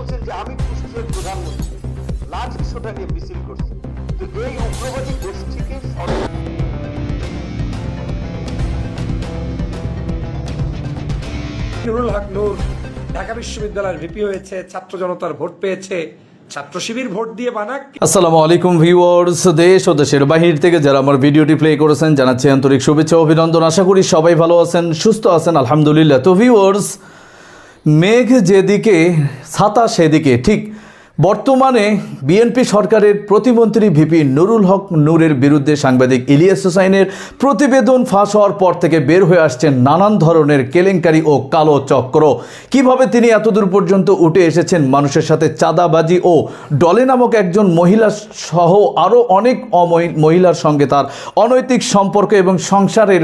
বলছেন যে আমি কুষ্টিয়ার প্রধানমন্ত্রী, লাশ বিষয়টা নিয়ে মিছিল করছে। তো এই উগ্রবাদী গোষ্ঠীকে নুরুল হক নূর ঢাকা বিশ্ববিদ্যালয়ের ভিপি হয়েছে, ছাত্র জনতার ভোট পেয়েছে, ছাত্র শিবির ভোট দিয়ে বানাক। আসসালামু আলাইকুম ভিউয়ার্স, দেশ ও দেশের বাহির থেকে যারা আমার ভিডিওটি প্লে করেছেন জানাচ্ছি আন্তরিক শুভেচ্ছা ও অভিনন্দন। আশা করি সবাই ভালো আছেন, সুস্থ আছেন, আলহামদুলিল্লাহ। তো ভিউয়ার্স, মেঘ যেদিকে ছাতা সেদিকে, ঠিক বর্তমানে বিএনপি সরকারের প্রতিমন্ত্রী ভিপি নুরুল হক নূরের বিরুদ্ধে সাংবাদিক ইলিয়াস হোসাইনের প্রতিবেদন ফাঁস হওয়ার পর থেকে বের হয়ে আসছে নানান ধরনের কেলেঙ্কারি ও কালো চক্র। কিভাবে তিনি এতদূর পর্যন্ত উঠে এসেছেন, মানুষের সাথে চাঁদাবাজি ও ডলে নামক একজন মহিলা সহ আরও অনেক মহিলার সঙ্গে তার অনৈতিক সম্পর্ক এবং সংসারের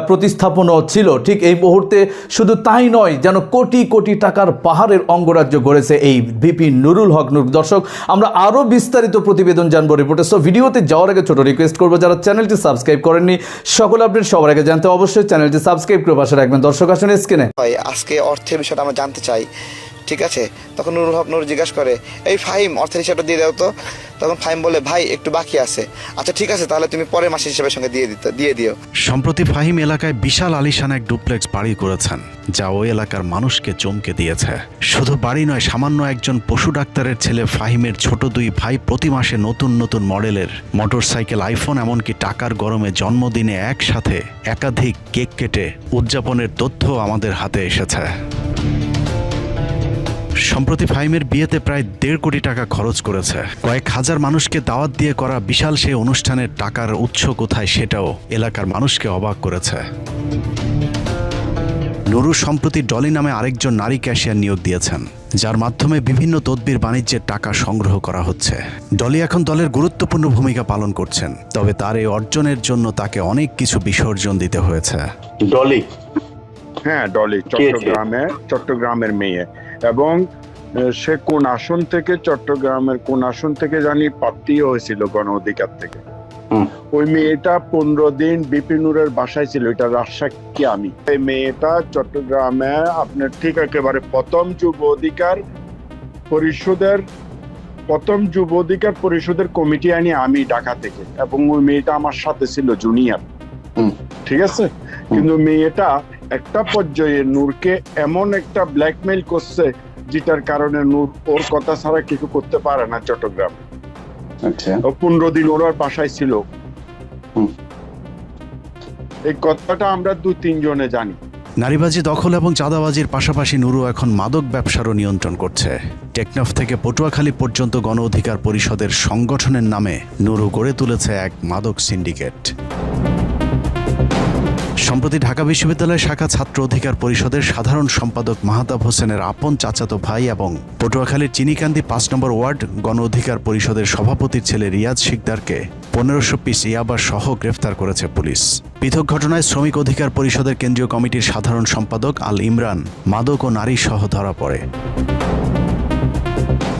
প্রতিস্থাপনও ছিল। ঠিক এই মুহূর্তে শুধু তাই নয়, যেন কোটি কোটি টাকার পাহাড়ের অঙ্গরাজ্য গড়েছে এই ভিপি নুরুল হক। দর্শক, আমরা আরো বিস্তারিত প্রতিবেদন জানবো রিপোর্টে। সো ভিডিওতে যাওয়ার আগে ছোট রিকোয়েস্ট করবো, যারা চ্যানেলটি সাবস্ক্রাইব করেননি সকল আপডেট সবার আগে জানতে অবশ্যই চ্যানেলটি সাবস্ক্রাইব করে পাশে রাখবেন। দর্শক আসুন স্ক্রিনে। আজকে অর্থের বিষয়টা আমরা জানতে চাই, ঠিক আছে? তখন নুরুল হক নূর জিজ্ঞাসা করে, এই ফাহিম অর্থের হিসাবটা দিয়ে দাও তো। তখন ফাহিম বলে, ভাই একটু বাকি আছে। আচ্ছা ঠিক আছে, তাহলে তুমি পরের মাসের হিসাবের সঙ্গে দিয়ে দিও। সম্প্রতি ফাহিম এলাকায় বিশাল আলিশান এক ডুপ্লেক্স বাড়ি করেছেন, যা ওই এলাকার মানুষকে চমকে দিয়েছে। শুধু বাড়ি নয়, সামান্য একজন পশু ডাক্তারের ছেলে ফাহিমের ছোট দুই ভাই প্রতি মাসে নতুন নতুন মডেলের মোটরসাইকেল, আইফোন, এমনকি টাকার গরমে জন্মদিনে একসাথে একাধিক কেক কেটে উদযাপনের তথ্য আমাদের হাতে এসেছে। সম্প্রতি ফাহিমের বিয়েতে প্রায় 1.5 কোটি টাকা খরচ করেছে। কয়েক হাজার মানুষকে দাওয়াত দিয়ে করা বিশাল সেই অনুষ্ঠানের টাকার উৎস কোথায়, সেটাও এলাকার মানুষকে অবাক করেছে। নুরু সম্প্রতি ডলি নামে আরেকজন নারী ক্যাশিয়ার নিয়োগ দিয়েছেন, যার মাধ্যমে বিভিন্ন তদবির বাণিজ্যের টাকা সংগ্রহ করা হচ্ছে। ডলি এখন দলের গুরুত্বপূর্ণ ভূমিকা পালন করছেন, তবে তার এই অর্জনের জন্য তাকে অনেক কিছু বিসর্জন দিতে হয়েছে। ডলি, হ্যাঁ ডলি চট্টগ্রামের মেয়ে, এবং সে কোন আসন থেকে, চট্টগ্রামের কোন আসন থেকে জানি প্রার্থী হয়েছিল গণ অধিকার থেকে। ওই মেয়েটা 15 দিন বিপিনুরের বাসায় ছিল, এটা রাজসাক্ষী আমি। এই মেয়েটা চট্টগ্রামে আপনার ঠিক একেবারে প্রথম যুব অধিকার পরিষদের কমিটি আনি আমি ঢাকা থেকে, এবং ওই মেয়েটা আমার সাথে ছিল জুনিয়র, ঠিক আছে? কিন্তু মেয়েটা একটা পর্যায়ে নূরকে এমন একটা ব্ল্যাকমেইল করছে, যেটার কারণে নূর ওর কথা ছাড়া কিছু করতে পারে না চট্টগ্রাম। আচ্ছা, 15 দিন ওর বাসায় ছিল। এই কথাটা আমরা 2-3 জনে জানি। নারীবাজি, দখল এবং চাঁদাবাজির পাশাপাশি নুরু এখন মাদক ব্যবসারও নিয়ন্ত্রণ করছে। টেকনাফ থেকে পটুয়াখালী পর্যন্ত গণ অধিকার পরিষদের সংগঠনের নামে নুরু গড়ে তুলেছে এক মাদক সিন্ডিকেট। সম্প্রতি ঢাকা বিশ্ববিদ্যালয় শাখা ছাত্র অধিকার পরিষদের সাধারণ সম্পাদক মাহতাব হোসেনের আপন চাচাতো ভাই এবং পটুয়াখালীর চিনিকান্দি 5 নম্বর ওয়ার্ড গণ অধিকার পরিষদের সভাপতির ছেলে রিয়াজ শিকদারকে 1500 পিস ইয়াবা সহ গ্রেফতার করেছে পুলিশ। পৃথক ঘটনায় শ্রমিক অধিকার পরিষদের কেন্দ্রীয় কমিটির সাধারণ সম্পাদক আল ইমরান মাদক ও নারী সহ ধরা পড়ে।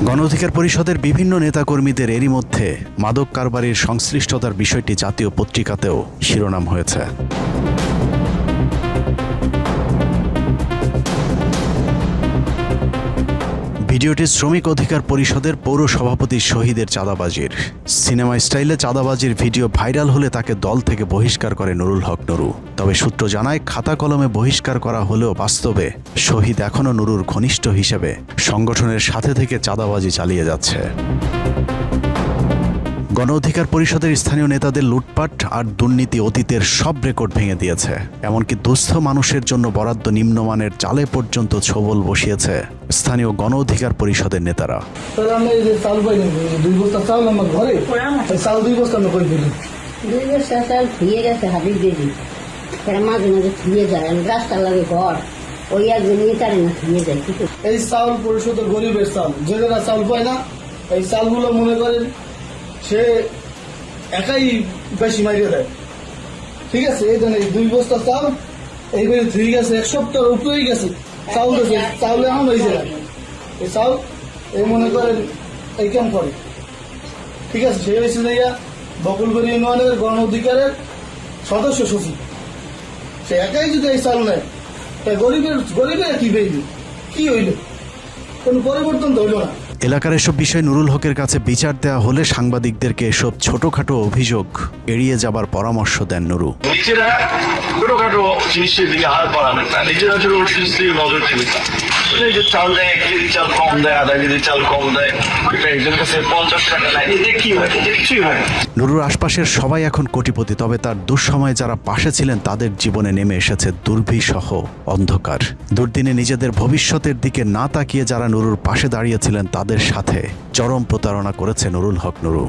গণ অধিকার পরিষদের বিভিন্ন নেতাকর্মীদের এরই মধ্যে মাদক কারবারির সংশ্লিষ্টতার বিষয়টি জাতীয় পত্রিকাতেও শিরোনাম হয়েছে। ভিডিওটি শ্রমিক অধিকার পরিষদের পৌর সভাপতি শহীদের চাঁদাবাজির। সিনেমা স্টাইলে চাঁদাবাজির ভিডিও ভাইরাল হলে তাকে দল থেকে বহিষ্কার করে নুরুল হক নুরু। তবে সূত্র জানায়, খাতা কলমে বহিষ্কার করা হলেও বাস্তবে শহীদ এখনও নুরুর ঘনিষ্ঠ হিসেবে সংগঠনের সাথে থেকে চাঁদাবাজি চালিয়ে যাচ্ছে। গণ অধিকার পরিষদের স্থানীয় নেতাদের লুটপাট আর দুর্নীতি অতীতের সব রেকর্ড ভেঙে দিয়েছে। এমনকি দুস্থ মানুষের জন্য বরাদ্দ নিম্নমানের চালে পর্যন্ত ছবল বসিয়েছে স্থানীয় গণ অধিকার পরিষদের নেতারা। এই চাউল পরিষদ গরিবের চাল, যেটা চাউল পায় না, এই চালগুলো মনে করেন সে একাই বেশি মারিয়ে দেয়, ঠিক আছে? এই জন্য 2 বস্তা চাল এইভাবে ধুয়ে গেছে, 1 সপ্তাহ উপরেই গেছে চাউল গেছে, চাউলে এখন হয়েছে না এই চাউল। এই মনে করেন এই কাম করে, ঠিক আছে? সে হয়েছে যে বকুলবাড়ি ইউনিয়নের গণ অধিকারের সদস্য সচিব, সে একাই যদি এই চাল নেয়, তাই গরিবের কি পেইবে, কি হইল? কোনো পরিবর্তন তো হইল না। এলাকার এসব বিষয়ে নুরুল হকের কাছে বিচার দেওয়া হলে সাংবাদিকদেরকে এসব ছোটখাটো অভিযোগ এড়িয়ে যাবার পরামর্শ দেন নুরু। নিজেরা ছোটখাটো জিনিসের দিকে হাত বাড়াবেন না, নিজেরা ছোট জিনিসের নজর দিবেন না। এই যে চাল দেয়, 1 কেজি চাল কম দেয়, আধা কেজি চাল কম দেয়, একজন কাছে 50 টাকা নেয়, এতে কি হয়? এতে কিছুই হয় না। নুরুর আশপাশের সবাই এখন কোটিপতি, তবে তার দুঃসময়ে যারা পাশে ছিলেন তাদের জীবনে নেমে এসেছে দুর্বিষহ অন্ধকার। দুর্দিনে নিজেদের ভবিষ্যতের দিকে না তাকিয়ে যারা নুরুর পাশে দাঁড়িয়েছিলেন তাদের সাথে চরম প্রতারণা করেছে নুরুল হক নুরু।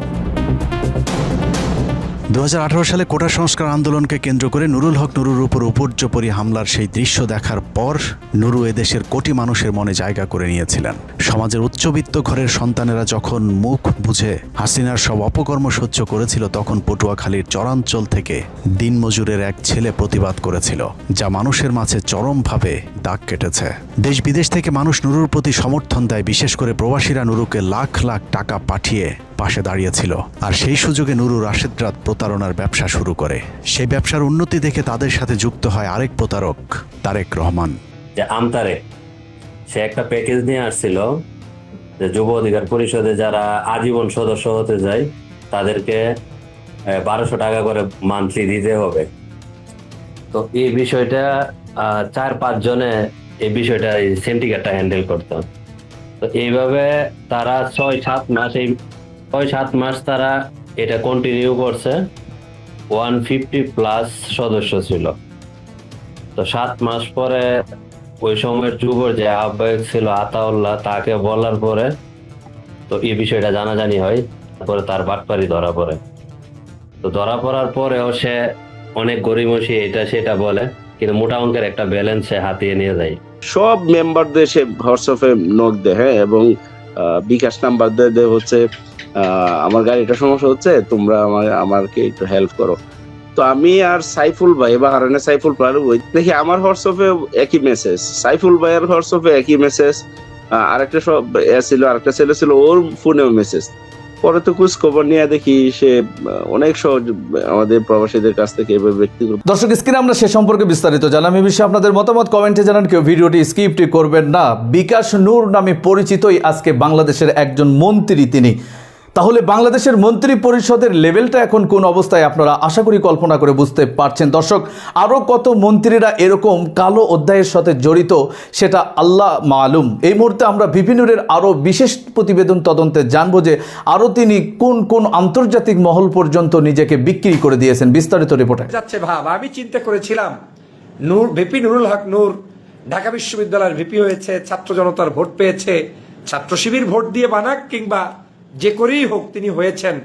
2018 সালে কোটা সংস্কার আন্দোলনকে কেন্দ্র করে নুরুল হক নুরুর উপর উপর্যুপরি হামলার সেই দৃশ্য দেখার পর নুরু এদেশের কোটি মানুষের মনে জায়গা করে নিয়েছিলেন। সমাজের উচ্চবিত্ত ঘরের সন্তানেরা যখন মুখ বুঝে হাসিনার সব অপকর্ম সহ্য করেছিল, তখন পটুয়াখালীর চরাঞ্চল থেকে দিনমজুরের এক ছেলে প্রতিবাদ করেছিল, যা মানুষের মাঝে চরমভাবে দাগ কেটেছে। দেশ বিদেশ থেকে মানুষ নুরুর প্রতি সমর্থন দেয়, বিশেষ করে প্রবাসীরা নুরুকে লাখ লাখ টাকা পাঠিয়ে পাশে দাঁড়িয়েছিল। আর সেই সুযোগে নুরু রাশেদ রাত প্রতারণার ব্যবসা শুরু করে। সেই ব্যবসার উন্নতি দেখে তাদের সাথে যুক্ত হয় আরেক প্রতারক তারেক রহমান। যে আমতারে সে একটা প্যাকেজ নিয়ে আসছিল যে যুব অধিকার পরিষদে যারা আজীবন সদস্য হতে যায় তাদেরকে 1200 টাকা করে মান্থলি দিতে হবে। তো এই বিষয়টা 4-5 জনে এই বিষয়টা সিন্ডিকেটটা হ্যান্ডেল করতো। তো এইভাবে তারা 6-7 মাস তারা এটা কন্টিনিউ করছে। 150+ সদস্য ছিল। তো 7 মাস পরে ওই সময়ের যুবর যে আহ্বায়ক ছিল আতাউল্লাহ, তাকে বলার পরে তো এই বিষয়টা জানাজানি হয়। তারপরে তার বাটপারি ধরা পড়ে। তো ধরা পড়ার পরেও সে অনেক গরিমসি এটা সেটা বলে, কিন্তু মোটা অঙ্কের একটা ব্যালেন্স সে হাতিয়ে নিয়ে যায়। সব মেম্বারদের সে হোয়াটসঅ্যাপে নক দেয়, হ্যাঁ, এবং বিকাশ নাম্বার দেয় হচ্ছে আমার গাড়িটা সমস্যা হচ্ছে, তোমরা আমাকে একটু হেল্প করো। তো আমি আর সাইফুল ভাই বা হারানে সাইফুল ভাই দেখি আমার হোয়াটসঅ্যাপে একই মেসেজ, সাইফুল ভাইয়ের হোয়াটসঅ্যাপে একই মেসেজ, আরেকটা আরেকটা ছেলে ছিল ওর ফোনেও মেসেজ। পরে তো খোঁজ খবর নিয়ে দেখি সে অনেক সহজ আমাদের প্রবাসীদের কাছ থেকে ব্যক্তিগত। দর্শক, স্ক্রিনে আমরা সে সম্পর্কে বিস্তারিত জানলাম। এই বিষয়ে আপনাদের মতামত কমেন্টে জানান, কেউ ভিডিওটি স্কিপ করবেন না। বিকাশ নূর নামে পরিচিতই আজকে বাংলাদেশের একজন মন্ত্রী তিনি। তাহলে বাংলাদেশের মন্ত্রী পরিষদের লেভেলটা এখন কোন অবস্থায় আপনারা আশা করি কল্পনা করে বুঝতে পারছেন। দর্শক, আরও কত মন্ত্রীরা এরকম কালো অধ্যায়ের সাথে জড়িত সেটা আল্লাহ মালুম। এই মুহূর্তে আমরা বিভিন্নের আরও বিশেষ প্রতিবেদন তদন্তে জানবো যে আরও তিনি কোন কোন আন্তর্জাতিক মহল পর্যন্ত নিজেকে বিক্রি করে দিয়েছেন। বিস্তারিত রিপোর্টে যাচ্ছে ভাব। আমি চিন্তা করেছিলাম ভিপি নুরুল হক নূর ঢাকা বিশ্ববিদ্যালয়ের ভিপি হয়েছে, ছাত্র জনতার ভোট পেয়েছে, ছাত্র শিবির ভোট দিয়ে বানাক কিংবা যে করেই হোক তিনি হয়েছেন,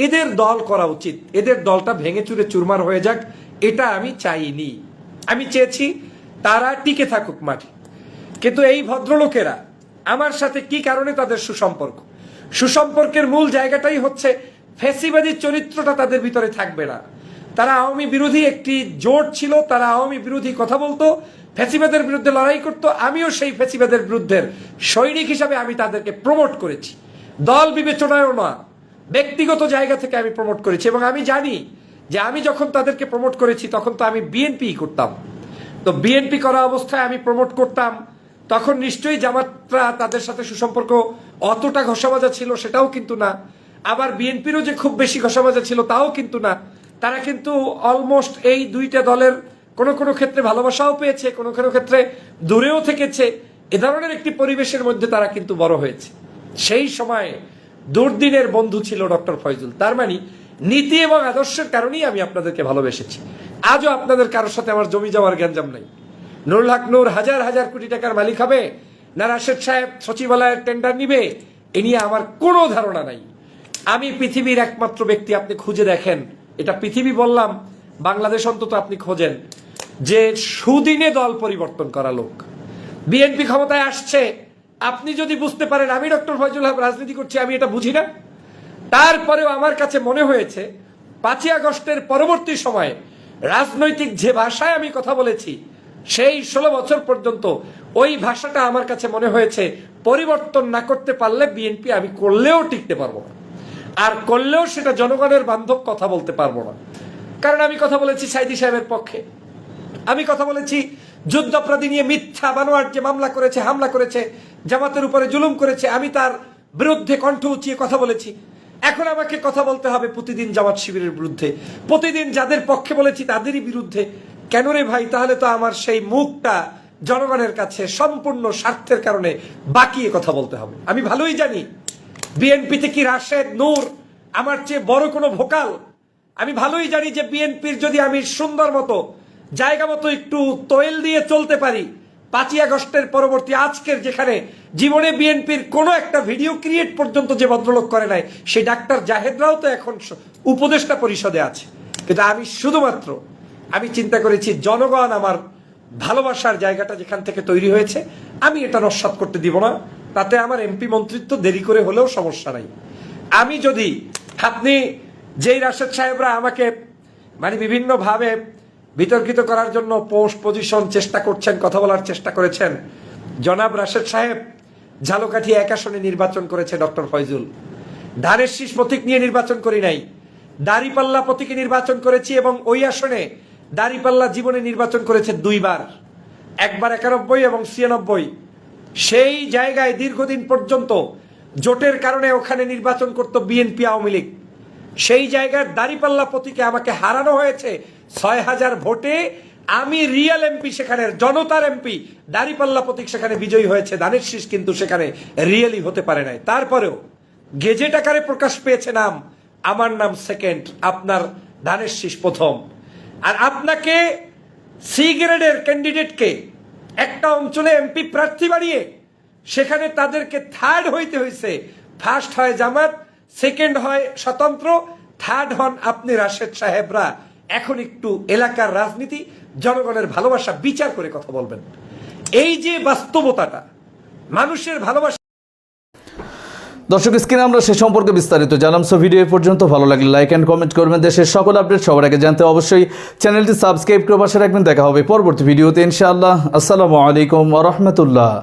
এদের দল করা উচিত, এদের দলটা ভেঙে চুরে চুরমার হয়ে যাক, এটা আমি চাইনি। আমি চেয়েছি তারা টিকে থাকুক মাঠে। কিন্তু এই ভদ্রলোকেরা আমার সাথে কি কারণে তাদের সুসম্পর্কের মূল জায়গাটাই হচ্ছে ফ্যাসিবাদী চরিত্রটা তাদের ভিতরে থাকবে না। তারা আওয়ামী বিরোধী একটি জোট ছিল, তারা আওয়ামী বিরোধী কথা বলতো, ফ্যাসিবাদের বিরুদ্ধে লড়াই করতো। আমিও সেই ফ্যাসিবাদের বিরুদ্ধে সৈনিক হিসাবে আমি তাদেরকে প্রমোট করেছি, দল বিবেচনায়ও না, ব্যক্তিগত জায়গা থেকে আমি প্রমোট করেছি। এবং আমি জানি যে আমি যখন তাদেরকে প্রমোট করেছি তখন তো আমি বিএনপি করতাম। তো বিএনপি করা অবস্থায় আমি প্রমোট করতাম, তখন নিশ্চয়ই জামাতরা তাদের সাথে সুসম্পর্ক অতটা ঘষাবাজা ছিল সেটাও কিন্তু না। আবার বিএনপিরও যে খুব বেশি ঘষাবাজা ছিল তাও কিন্তু না। তারা কিন্তু অলমোস্ট এই দুইটা দলের কোনো কোনো ক্ষেত্রে ভালোবাসাও পেয়েছে, কোনো কোনো ক্ষেত্রে দূরেও থেকেছে। এ ধরনের একটি পরিবেশের মধ্যে তারা কিন্তু বড় হয়েছে। সেই সময়ে দুর্দিনের বন্ধু ছিল ডক্টর ফয়জুল। তার মানে নীতি এবং আদর্শের কারণেই আমি আপনাদেরকে ভালোবেসেছি। আজও আপনাদের কারোর সাথে আমার জমি যাওয়ার গ্যাঞ্জাম নাই। নুরুল হক নূর হাজার হাজার কোটি টাকার মালিক হবে না রাশেদ সাহেব সচিবালয়ের টেন্ডার নিবে, এ নিয়ে আমার কোনো ধারণা নাই। আমি পৃথিবীর একমাত্র ব্যক্তি, আপনি খুঁজে দেখেন, এটা পৃথিবী বললাম, বাংলাদেশ অন্তত আপনি খোঁজেন, যে সুদিনে দল পরিবর্তন করা লোক। বিএনপি ক্ষমতায় আসছে, আপনি যদি বুঝতে পারেন আমি ডক্টর ফয়জুল হক রাজনীতি করছি, আমি এটা বুঝি না। তারপরেও আমার কাছে মনে হয়েছে 5ই আগস্টের পরবর্তী সময়ে রাজনৈতিক যে ভাষায় আমি কথা বলেছি সেই 16 বছর পর্যন্ত ওই ভাষাটা আমার কাছে মনে হয়েছে পরিবর্তন না করতে পারলে বিএনপি আমি করলেও টিকতে পারবো না, আর করলেও সেটা জনগণের বান্ধব কথা বলতে পারবো না। কারণ আমি কথা বলেছি সাইদি সাহেবের পক্ষে, আমি কথা বলেছি যুদ্ধাপরাধী নিয়ে মিথ্যা বানোয়ার যে মামলা করেছে, হামলা করেছে, জামাতের উপরে জুলুম করেছে, আমি তার বিরুদ্ধে কণ্ঠ উঁচিয়ে কথা বলেছি। এখন আমাকে কথা বলতে হবে প্রতিদিন জামাত শিবিরের বিরুদ্ধে, প্রতিদিন যাদের পক্ষে বলেছি তাদেরই বিরুদ্ধে। কেন রে ভাই? তাহলে তো আমার সেই মুখটা জনগণের কাছে সম্পূর্ণ স্বার্থের কারণে বাকিয়ে কথা বলতে হবে। আমি ভালোই জানি বিএনপিতে কি রাশেদ নূর আমার চেয়ে বড় কোনো ভোকাল। আমি ভালোই জানি যে বিএনপির যদি আমি সুন্দর মতো জায়গা মতো একটু তৈল দিয়ে চলতে পারি, 5ই আগস্টের পরবর্তী আজকের যেখানে জীবনে বিএনপির কোনো একটা ভিডিও ক্রিয়েট পর্যন্ত যে ভদ্রলোক করে নাই, সেই ডাক্তার জাহেদরাও তো এখন উপদেষ্টা পরিষদে আছে। কিন্তু আমি শুধুমাত্র আমি চিন্তা করেছি জনগণ আমার ভালোবাসার জায়গাটা যেখান থেকে তৈরি হয়েছে আমি এটা নস্যাৎ করতে দিব না। তাতে আমার এমপি মন্ত্রিত্ব দেরি করে হলেও সমস্যা নাই। আমি যদি আপনি যেই রাশেদ সাহেবরা আমাকে মানে বিভিন্নভাবে বিতর্কিত করার জন্য পোস্ট পজিশন চেষ্টা করছেন, কথা বলার চেষ্টা করেছেন, জনাব রাশেদ সাহেব ঝালকাঠি 1 আসনে নির্বাচন করেছে ডক্টর ফয়জুল। ধানের শীষ প্রতীক নিয়ে নির্বাচন করি নাই, দাড়িপাল্লা প্রতীকে নির্বাচন করেছি এবং ওই আসনে দাড়িপাল্লা জীবনে নির্বাচন করেছে 2 বার, একবার 91 এবং 96। সেই জায়গায় দীর্ঘদিন পর্যন্ত জোটের কারণে ওখানে নির্বাচন করত বিএনপি আওয়ামী লীগ। সেই জায়গার দাড়িপাল্লা প্রতীকে আমাকে হারানো হয়েছে 6000 ভোটে। আমি রিয়েল এমপি, সেখানের জনতার এমপি, দাড়িপাল্লা প্রতীক সেখানে বিজয়ী হয়েছে। ধানের শীষ কিন্তু সেখানে রিয়েলি হতে পারে নাই। তারপরেও গেজেট আকারে প্রকাশ পেয়েছে নাম, আমার নাম সেকেন্ড, আপনার ধানের শীষ প্রথম। আর আপনাকে সি গ্রেডের ক্যান্ডিডেটকে একটা অঞ্চলে এমপি প্রার্থী বাড়িয়ে সেখানে তাদেরকে থার্ড হইতে হয়েছে। ফার্স্ট হয় জামাত, সেকেন্ড হয় স্বতন্ত্র, থার্ড হন আপনি রাশেদ সাহেবরা। এখন একটু এলাকার রাজনীতি, জনগণের ভালোবাসা বিচার করে কথা বলবেন। এই যে বাস্তবতাটা, মানুষের ভালোবাসা। দর্শক, স্ক্রিনে আমরা সে সম্পর্কে বিস্তারিত জানলাম। সো ভিডিও পর্যন্ত ভালো লাগলে লাইক অ্যান্ড কমেন্ট করবেন। দেশের সকল আপডেট সবার আগে জানতে অবশ্যই চ্যানেলটি সাবস্ক্রাইব করে পাশে রাখবেন। দেখা হবে পরবর্তী ভিডিওতে ইনশাআল্লাহ। আসসালামু আলাইকুম ওয়া রাহমাতুল্লাহ।